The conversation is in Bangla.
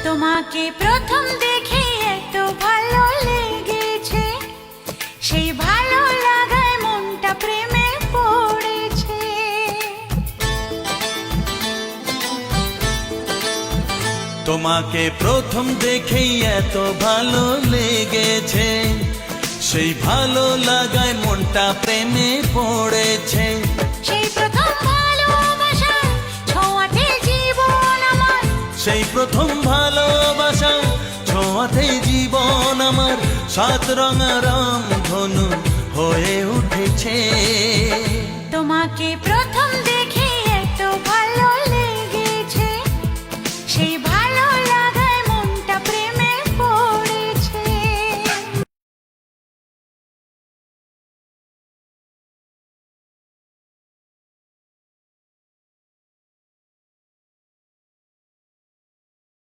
তোমাকে প্রথম দেখে এত ভালো লেগেছে, সেই ভালো লাগায় মনটা প্রেমে পড়েছে। তোমাকে প্রথম দেখেই এত ভালো লেগেছে, সেই ভালো লাগায় মনটা প্রেমে পড়েছে। সেই প্রথম ভালোবাসা ছোঁয়াতে জীবন আমার, সেই প্রথম ভালোবাসা ছোঁয়াতে জীবন আমার, সাত রঙা রামধনু হয়ে উঠেছে। তোমাকে প্রথম দেখে